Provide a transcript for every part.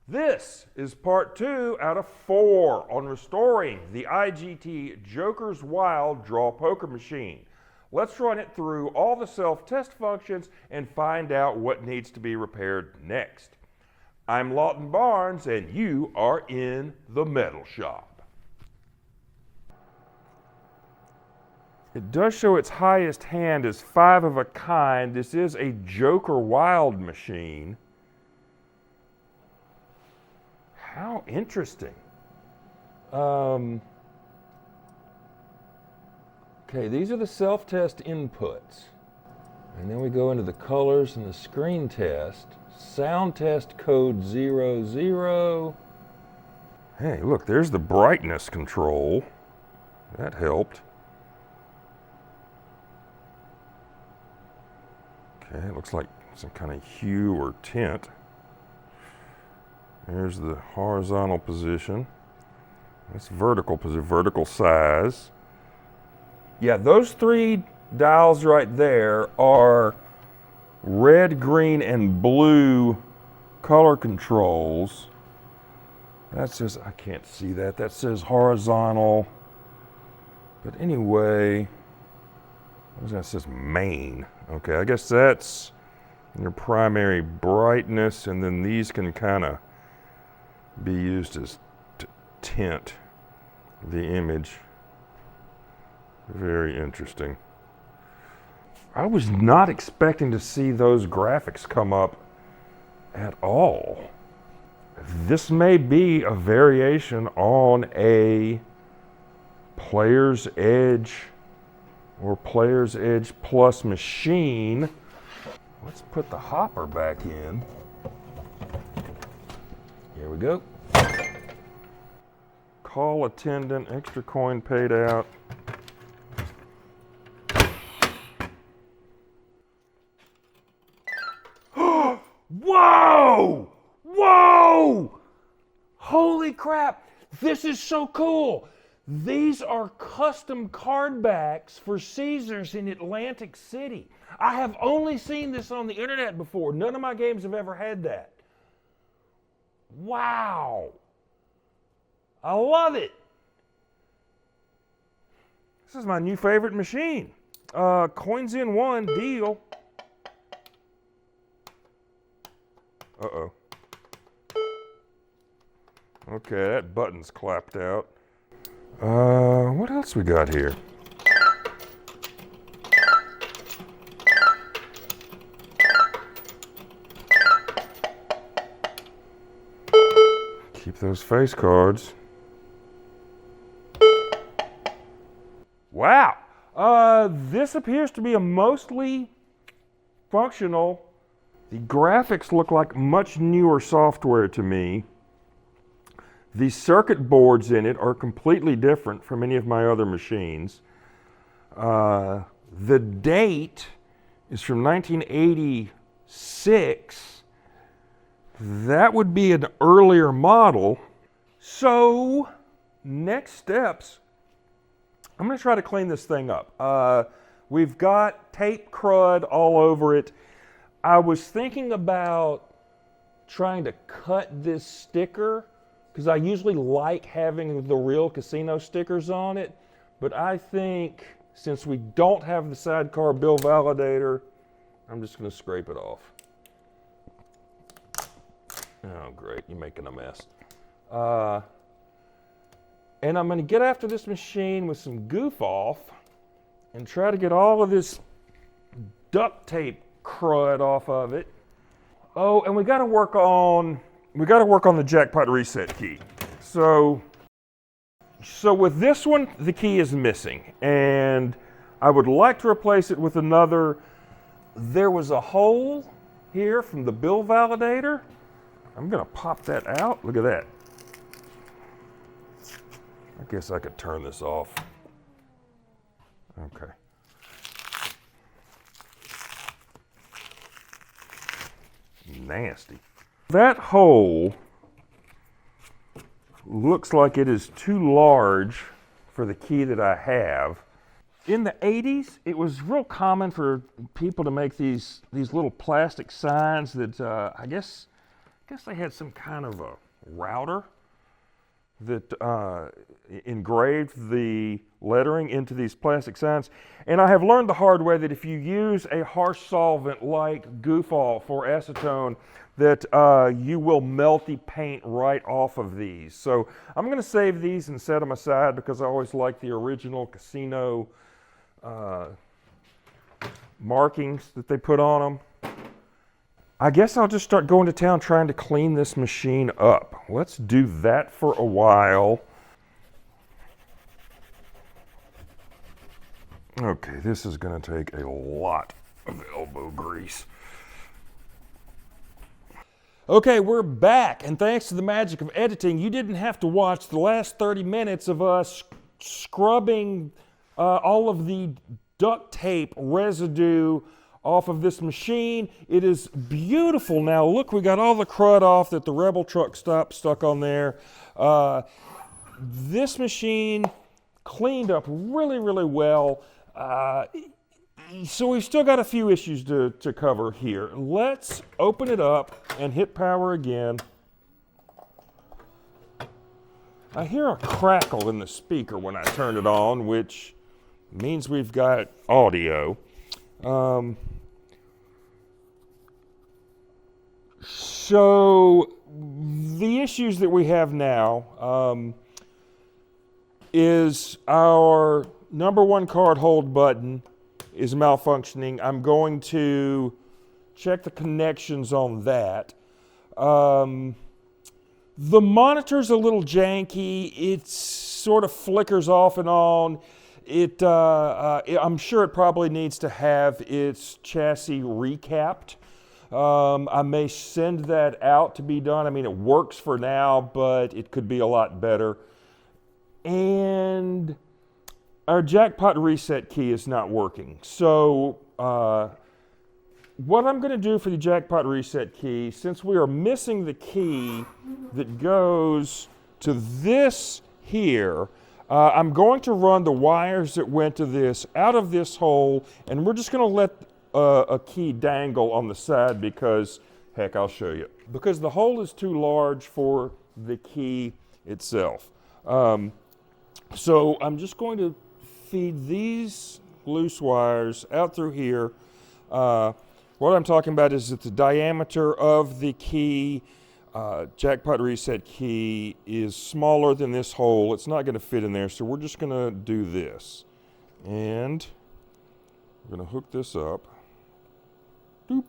This is part 2 out of 4 on restoring the IGT Joker's Wild Draw Poker Machine. Let's run it through all the self-test functions and find out what needs to be repaired next. I'm Lawton Barnes and you are in the metal shop. It does show its highest hand is 5 of a kind. This is a Joker Wild machine. How interesting. Okay, these are the self-test inputs. And then we go into the colors and the screen test. Sound test code 00. Hey, look, there's the brightness control. That helped. Okay, it looks like some kind of hue or tint. There's the horizontal position. That's vertical position, vertical size. Yeah, those 3 dials right there are red, green, and blue color controls. That says, I can't see that. That says horizontal. But anyway, that says main. Okay, I guess that's your primary brightness, and then these can kind of be used as tint the image. Very interesting. I was not expecting to see those graphics come up at all. This may be a variation on a Player's Edge or Player's Edge Plus machine. Let's put the hopper back in. Here we go. Call attendant, extra coin paid out. Whoa! Whoa! Holy crap! This is so cool! These are custom card backs for Caesars in Atlantic City. I have only seen this on the internet before. None of my games have ever had that. Wow! I love it! This is my new favorite machine. Coins in 1 deal. Uh-oh. Okay, that button's clapped out. What else we got here? Keep those face cards. Wow! This appears to be a mostly functional. The graphics look like much newer software to me. The circuit boards in it are completely different from any of my other machines. The date is from 1986. That would be an earlier model. So, next steps, I'm going to try to clean this thing up. We've got tape crud all over it. I was thinking about trying to cut this sticker because I usually like having the real casino stickers on it, but I think since we don't have the sidecar bill validator, I'm just going to scrape it off. Oh, great, you're making a mess. And I'm going to get after this machine with some goof off and try to get all of this duct tape crud off of it. Oh, and we got to work on the jackpot reset key. So with this one, the key is missing, and I would like to replace it with another. There was a hole here from the bill validator. I'm going to pop that out. Look at that. I guess I could turn this off. Okay. Nasty. That hole looks like it is too large for the key that I have. In the 80s, it was real common for people to make these little plastic signs that I guess guess they had some kind of a router that engraved the lettering into these plastic signs. And I have learned the hard way that if you use a harsh solvent like Goofall for acetone, that you will melt the paint right off of these. So I'm going to save these and set them aside because I always like the original casino markings that they put on them. I guess I'll just start going to town trying to clean this machine up. Let's do that for a while. Okay, this is going to take a lot of elbow grease. Okay, we're back, and thanks to the magic of editing, you didn't have to watch the last 30 minutes of us scrubbing all of the duct tape residue off of this machine. It is beautiful now. Look, we got all the crud off that the Rebel truck stop stuck on there. This machine cleaned up really, really well. So we've still got a few issues to cover here. Let's open it up and hit power again. I hear a crackle in the speaker when I turn it on, which means we've got audio. So the issues that we have now is our number one card hold button is malfunctioning. I'm going to check the connections on that. The monitor's a little janky. It sort of flickers off and on. I'm sure it probably needs to have its chassis recapped. I may send that out to be done. I mean, it works for now, but it could be a lot better. And our jackpot reset key is not working. So what I'm going to do for the jackpot reset key, since we are missing the key that goes to this here, I'm going to run the wires that went to this out of this hole, and we're just going to let a key dangle on the side because, heck, I'll show you. Because the hole is too large for the key itself. So I'm just going to feed these loose wires out through here. What I'm talking about is that the diameter of the key, jackpot reset key, is smaller than this hole. It's not going to fit in there, so we're just going to do this. And we're going to hook this up. Doop.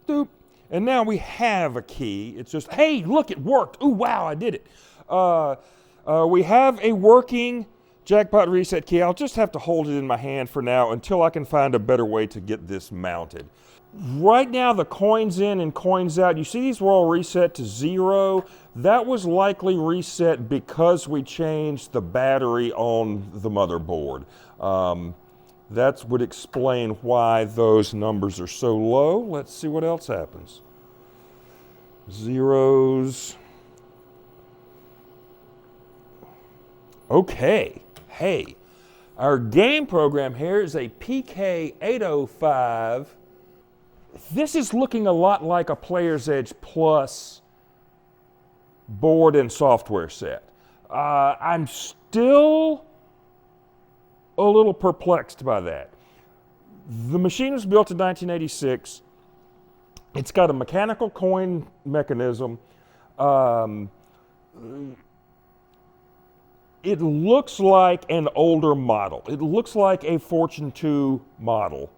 Doop. And now we have a key. It's just, hey, look, it worked. Ooh, wow, I did it. We have a working jackpot reset key. I'll just have to hold it in my hand for now until I can find a better way to get this mounted. Right now, the coins in and coins out, you see these were all reset to 0. That was likely reset because we changed the battery on the motherboard. That would explain why those numbers are so low. Let's see what else happens. Zeros. Okay, hey, our game program here is a PK805. This is looking a lot like a Player's Edge Plus board and software set. I'm still a little perplexed by that. The machine was built in 1986. It's got a mechanical coin mechanism. It looks like an older model. It looks like a Fortune 2 model.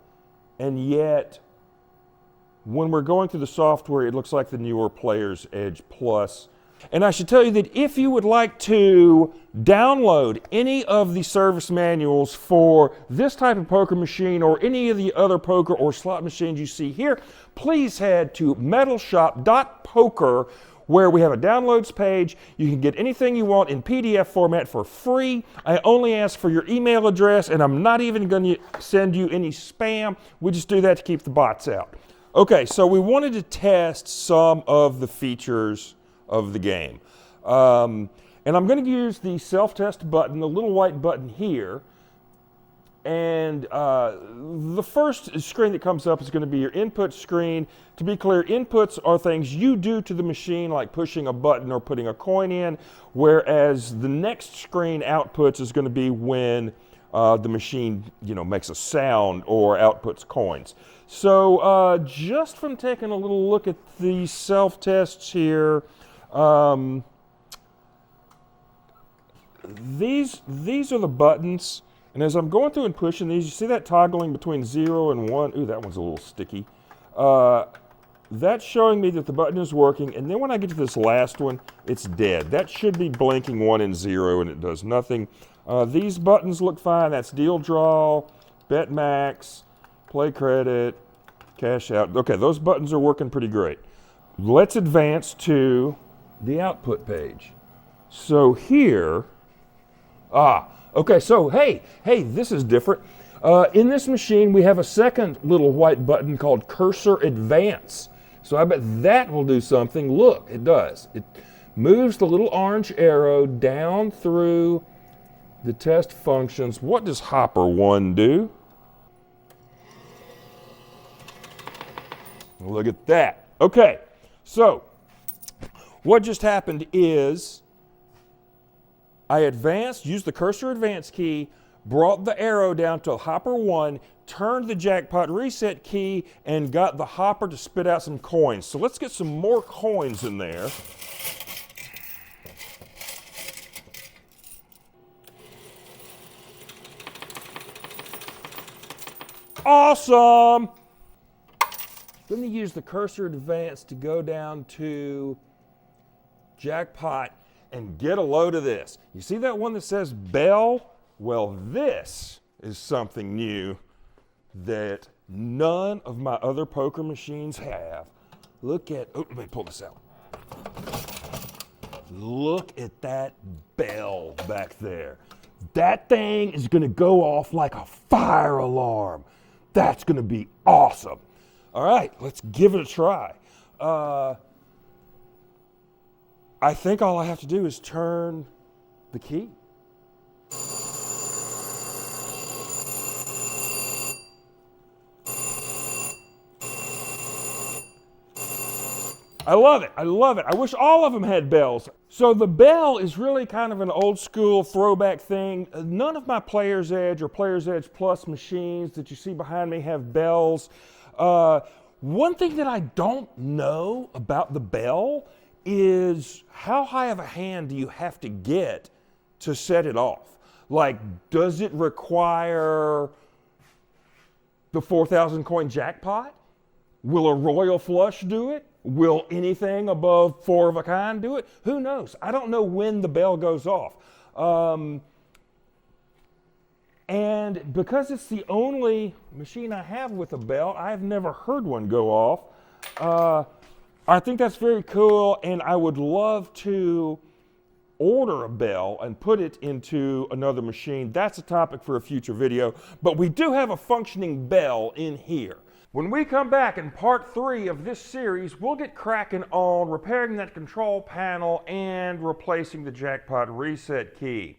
And yet, when we're going through the software, it looks like the newer Player's Edge Plus. And I should tell you that if you would like to download any of the service manuals for this type of poker machine or any of the other poker or slot machines you see here, please head to metalshop.poker, where we have a downloads page. You can get anything you want in PDF format for free. I only ask for your email address, and I'm not even going to send you any spam. We just do that to keep the bots out. Okay, so we wanted to test some of the features of the game. And I'm going to use the self-test button, the little white button here. And the first screen that comes up is going to be your input screen. To be clear, inputs are things you do to the machine, like pushing a button or putting a coin in, whereas the next screen, outputs, is going to be when the machine, makes a sound or outputs coins. So just from taking a little look at the self-tests here, these are the buttons. And as I'm going through and pushing these, you see that toggling between 0 and 1? Ooh, that one's a little sticky. That's showing me that the button is working. And then when I get to this last one, it's dead. That should be blinking 1 and 0, and it does nothing. These buttons look fine. That's deal draw, bet max, play credit, cash out. Okay, those buttons are working pretty great. Let's advance to the output page. So here, okay, so hey, this is different. In this machine, we have a second little white button called Cursor Advance. So I bet that will do something. Look, it does. It moves the little orange arrow down through the test functions. What does Hopper 1 do? Look at that. Okay, so what just happened is I advanced, used the Cursor Advance key, brought the arrow down to Hopper 1, turned the jackpot reset key, and got the hopper to spit out some coins. So let's get some more coins in there. Awesome! Then they use the Cursor Advance to go down to jackpot and get a load of this. You see that one that says bell? Well, this is something new that none of my other poker machines have. Look at, let me pull this out. Look at that bell back there. That thing is gonna go off like a fire alarm. That's gonna be awesome. All right, let's give it a try. I think all I have to do is turn the key. I love it. I love it. I wish all of them had bells. So the bell is really kind of an old school throwback thing. None of my Player's Edge or Player's Edge Plus machines that you see behind me have bells. One thing that I don't know about the bell is how high of a hand do you have to get to set it off? Like, does it require the 4,000 coin jackpot? Will a royal flush do it? Will anything above 4 of a kind do it? Who knows? I don't know when the bell goes off. And because it's the only machine I have with a bell, I've never heard one go off. I think that's very cool, and I would love to order a bell and put it into another machine. That's a topic for a future video, but we do have a functioning bell in here. When we come back in part 3 of this series, we'll get cracking on repairing that control panel and replacing the jackpot reset key.